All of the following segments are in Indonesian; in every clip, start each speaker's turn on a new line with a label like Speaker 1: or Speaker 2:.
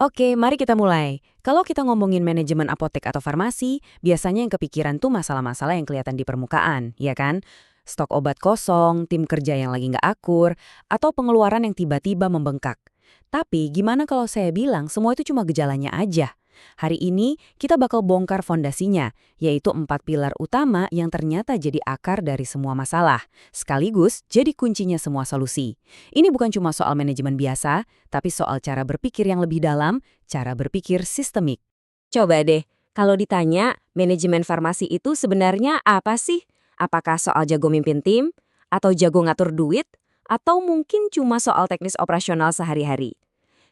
Speaker 1: Oke, mari kita mulai. Kalau kita ngomongin manajemen apotek atau farmasi, biasanya yang kepikiran tuh masalah-masalah yang kelihatan di permukaan, ya kan? Stok obat kosong, tim kerja yang lagi nggak akur, atau pengeluaran yang tiba-tiba membengkak. Tapi gimana kalau saya bilang semua itu cuma gejalanya aja? Hari ini kita bakal bongkar fondasinya, yaitu 4 pilar utama yang ternyata jadi akar dari semua masalah, sekaligus jadi kuncinya semua solusi. Ini bukan cuma soal manajemen biasa, tapi soal cara berpikir yang lebih dalam, cara berpikir sistemik.
Speaker 2: Coba deh, kalau ditanya manajemen farmasi itu sebenarnya apa sih? Apakah soal jago mimpin tim? Atau jago ngatur duit? Atau mungkin cuma soal teknis operasional sehari-hari?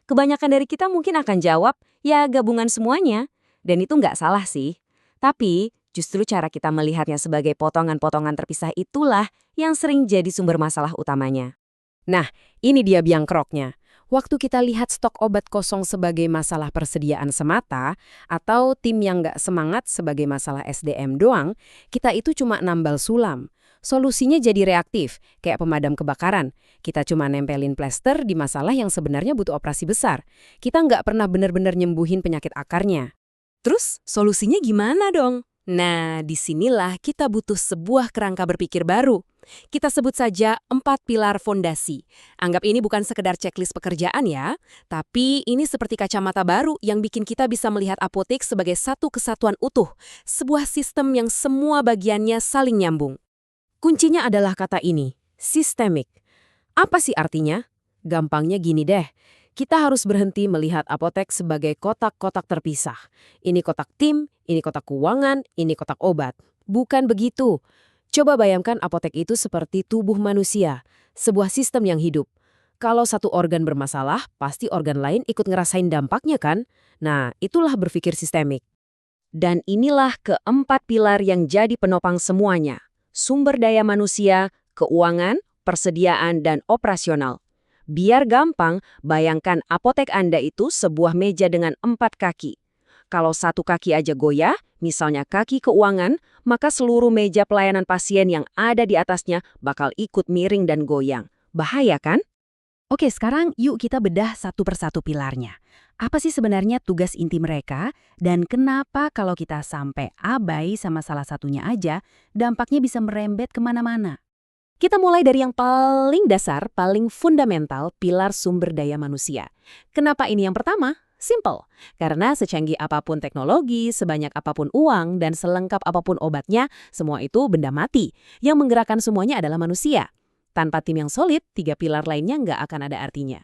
Speaker 2: Kebanyakan dari kita mungkin akan jawab, ya gabungan semuanya. Dan itu nggak salah sih. Tapi justru cara kita melihatnya sebagai potongan-potongan terpisah itulah yang sering jadi sumber masalah utamanya.
Speaker 1: Nah, ini dia biang keroknya. Waktu kita lihat stok obat kosong sebagai masalah persediaan semata, atau tim yang nggak semangat sebagai masalah SDM doang, kita itu cuma nambal sulam. Solusinya jadi reaktif, kayak pemadam kebakaran. Kita cuma nempelin plester di masalah yang sebenarnya butuh operasi besar. Kita nggak pernah benar-benar nyembuhin penyakit akarnya. Terus, solusinya gimana dong? Nah, disinilah kita butuh sebuah kerangka berpikir baru. Kita sebut saja 4 pilar fondasi. Anggap ini bukan sekedar checklist pekerjaan ya, tapi ini seperti kacamata baru yang bikin kita bisa melihat apotek sebagai satu kesatuan utuh, sebuah sistem yang semua bagiannya saling nyambung. Kuncinya adalah kata ini, sistemik. Apa sih artinya? Gampangnya gini deh. Kita harus berhenti melihat apotek sebagai kotak-kotak terpisah. Ini kotak tim, ini kotak keuangan, ini kotak obat. Bukan begitu. Coba bayangkan apotek itu seperti tubuh manusia, sebuah sistem yang hidup. Kalau satu organ bermasalah, pasti organ lain ikut ngerasain dampaknya kan? Nah, itulah berpikir sistemik. Dan inilah keempat pilar yang jadi penopang semuanya. Sumber daya manusia, keuangan, persediaan, dan operasional. Biar gampang, bayangkan apotek Anda itu sebuah meja dengan 4 kaki. Kalau satu kaki aja goyah, misalnya kaki keuangan, maka seluruh meja pelayanan pasien yang ada di atasnya bakal ikut miring dan goyang. Bahaya kan? Oke, sekarang yuk kita bedah satu persatu pilarnya. Apa sih sebenarnya tugas inti mereka, dan kenapa kalau kita sampai abai sama salah satunya aja, dampaknya bisa merembet kemana-mana? Kita mulai dari yang paling dasar, paling fundamental, pilar sumber daya manusia. Kenapa ini yang pertama? Simple. Karena secanggih apapun teknologi, sebanyak apapun uang, dan selengkap apapun obatnya, semua itu benda mati. Yang menggerakkan semuanya adalah manusia. Tanpa tim yang solid, 3 pilar lainnya nggak akan ada artinya.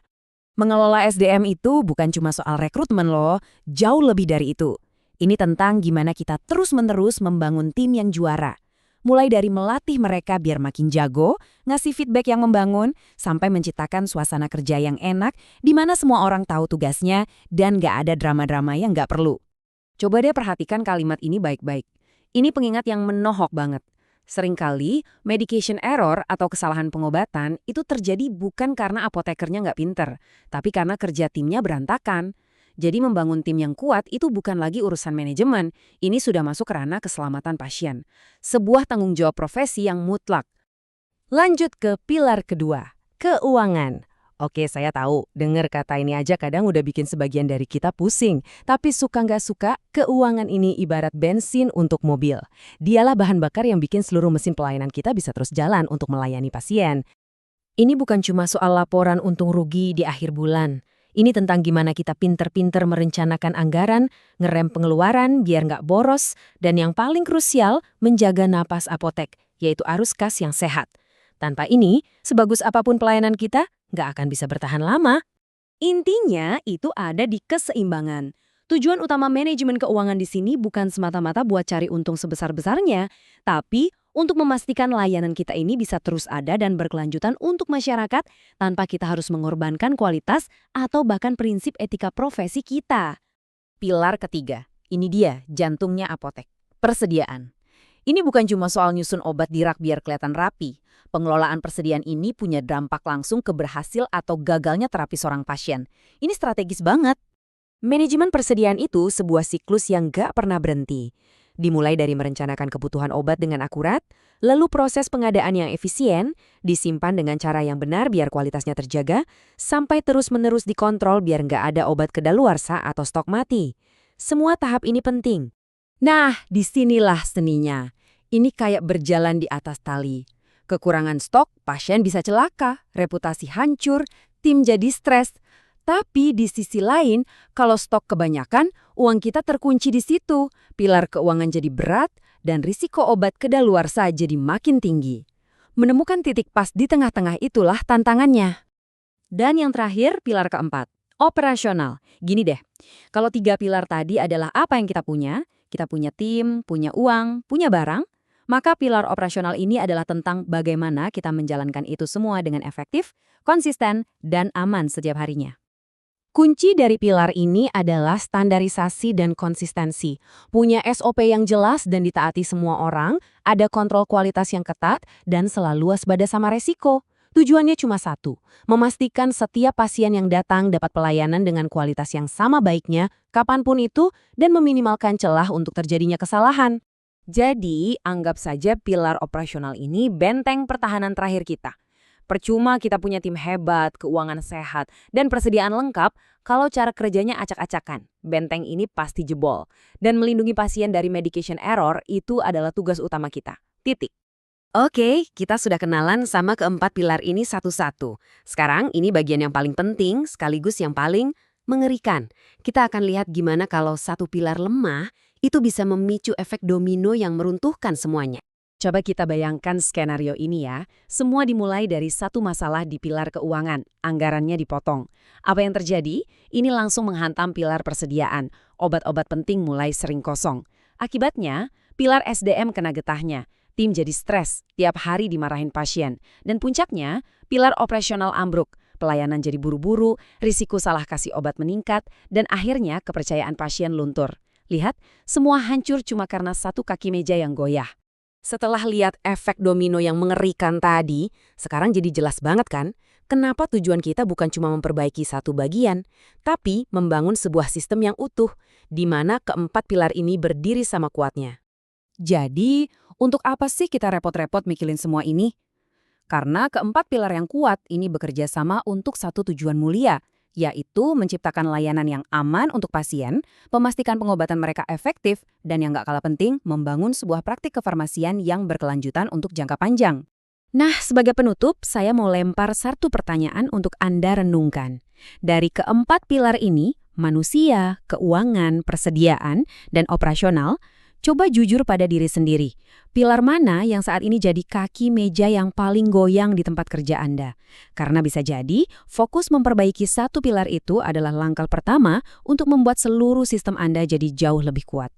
Speaker 1: Mengelola SDM itu bukan cuma soal rekrutmen loh, jauh lebih dari itu. Ini tentang gimana kita terus-menerus membangun tim yang juara. Mulai dari melatih mereka biar makin jago, ngasih feedback yang membangun, sampai menciptakan suasana kerja yang enak, di mana semua orang tahu tugasnya, dan nggak ada drama-drama yang nggak perlu. Coba deh perhatikan kalimat ini baik-baik. Ini pengingat yang menohok banget. Seringkali, medication error atau kesalahan pengobatan itu terjadi bukan karena apotekernya nggak pinter, tapi karena kerja timnya berantakan. Jadi membangun tim yang kuat itu bukan lagi urusan manajemen, ini sudah masuk ke ranah keselamatan pasien. Sebuah tanggung jawab profesi yang mutlak. Lanjut ke pilar kedua, keuangan. Oke, saya tahu, dengar kata ini aja kadang udah bikin sebagian dari kita pusing. Tapi suka nggak suka, keuangan ini ibarat bensin untuk mobil. Dialah bahan bakar yang bikin seluruh mesin pelayanan kita bisa terus jalan untuk melayani pasien. Ini bukan cuma soal laporan untung rugi di akhir bulan. Ini tentang gimana kita pinter-pinter merencanakan anggaran, ngerem pengeluaran biar nggak boros, dan yang paling krusial, menjaga napas apotek, yaitu arus kas yang sehat. Tanpa ini, sebagus apapun pelayanan kita, nggak akan bisa bertahan lama. Intinya itu ada di keseimbangan. Tujuan utama manajemen keuangan di sini bukan semata-mata buat cari untung sebesar-besarnya, tapi untuk memastikan layanan kita ini bisa terus ada dan berkelanjutan untuk masyarakat tanpa kita harus mengorbankan kualitas atau bahkan prinsip etika profesi kita. Pilar ketiga, ini dia jantungnya apotek, persediaan. Ini bukan cuma soal nyusun obat di rak biar kelihatan rapi. Pengelolaan persediaan ini punya dampak langsung ke berhasil atau gagalnya terapi seorang pasien. Ini strategis banget. Manajemen persediaan itu sebuah siklus yang gak pernah berhenti.
Speaker 2: Dimulai dari merencanakan kebutuhan obat dengan akurat, lalu proses pengadaan yang efisien, disimpan dengan cara yang benar biar kualitasnya terjaga, sampai terus-menerus dikontrol biar nggak ada obat kedaluarsa atau stok mati. Semua tahap ini penting.
Speaker 1: Nah, disinilah seninya. Ini kayak berjalan di atas tali. Kekurangan stok, pasien bisa celaka, reputasi hancur, tim jadi stres. Tapi di sisi lain, kalau stok kebanyakan, uang kita terkunci di situ, pilar keuangan jadi berat, dan risiko obat kedaluarsa jadi makin tinggi. Menemukan titik pas di tengah-tengah itulah tantangannya.
Speaker 2: Dan yang terakhir, pilar keempat, operasional. Gini deh, kalau 3 pilar tadi adalah apa yang kita punya tim, punya uang, punya barang, maka pilar operasional ini adalah tentang bagaimana kita menjalankan itu semua dengan efektif, konsisten, dan aman setiap harinya. Kunci dari pilar ini adalah standarisasi dan konsistensi. Punya SOP yang jelas dan ditaati semua orang, ada kontrol kualitas yang ketat, dan selalu waspada sama resiko. Tujuannya cuma satu, memastikan setiap pasien yang datang dapat pelayanan dengan kualitas yang sama baiknya, kapanpun itu, dan meminimalkan celah untuk terjadinya kesalahan.
Speaker 1: Jadi, anggap saja pilar operasional ini benteng pertahanan terakhir kita. Percuma kita punya tim hebat, keuangan sehat, dan persediaan lengkap kalau cara kerjanya acak-acakan. Benteng ini pasti jebol. Dan melindungi pasien dari medication error itu adalah tugas utama kita. Titik.
Speaker 2: Oke, kita sudah kenalan sama keempat pilar ini satu-satu. Sekarang ini bagian yang paling penting sekaligus yang paling mengerikan. Kita akan lihat gimana kalau satu pilar lemah itu bisa memicu efek domino yang meruntuhkan semuanya.
Speaker 1: Coba kita bayangkan skenario ini ya. Semua dimulai dari satu masalah di pilar keuangan. Anggarannya dipotong. Apa yang terjadi? Ini langsung menghantam pilar persediaan. Obat-obat penting mulai sering kosong. Akibatnya, pilar SDM kena getahnya. Tim jadi stres, tiap hari dimarahin pasien. Dan puncaknya, pilar operasional ambruk. Pelayanan jadi buru-buru, risiko salah kasih obat meningkat, dan akhirnya kepercayaan pasien luntur. Lihat, semua hancur cuma karena satu kaki meja yang goyah.
Speaker 2: Setelah lihat efek domino yang mengerikan tadi, sekarang jadi jelas banget kan, kenapa tujuan kita bukan cuma memperbaiki satu bagian, tapi membangun sebuah sistem yang utuh, di mana keempat pilar ini berdiri sama kuatnya.
Speaker 1: Jadi, untuk apa sih kita repot-repot mikirin semua ini? Karena keempat pilar yang kuat ini bekerja sama untuk satu tujuan mulia, yaitu menciptakan layanan yang aman untuk pasien, memastikan pengobatan mereka efektif, dan yang gak kalah penting, membangun sebuah praktik kefarmasian yang berkelanjutan untuk jangka panjang. Nah, sebagai penutup, saya mau lempar satu pertanyaan untuk Anda renungkan. Dari keempat pilar ini, manusia, keuangan, persediaan, dan operasional, coba jujur pada diri sendiri. Pilar mana yang saat ini jadi kaki meja yang paling goyang di tempat kerja Anda? Karena bisa jadi, fokus memperbaiki satu pilar itu adalah langkah pertama untuk membuat seluruh sistem Anda jadi jauh lebih kuat.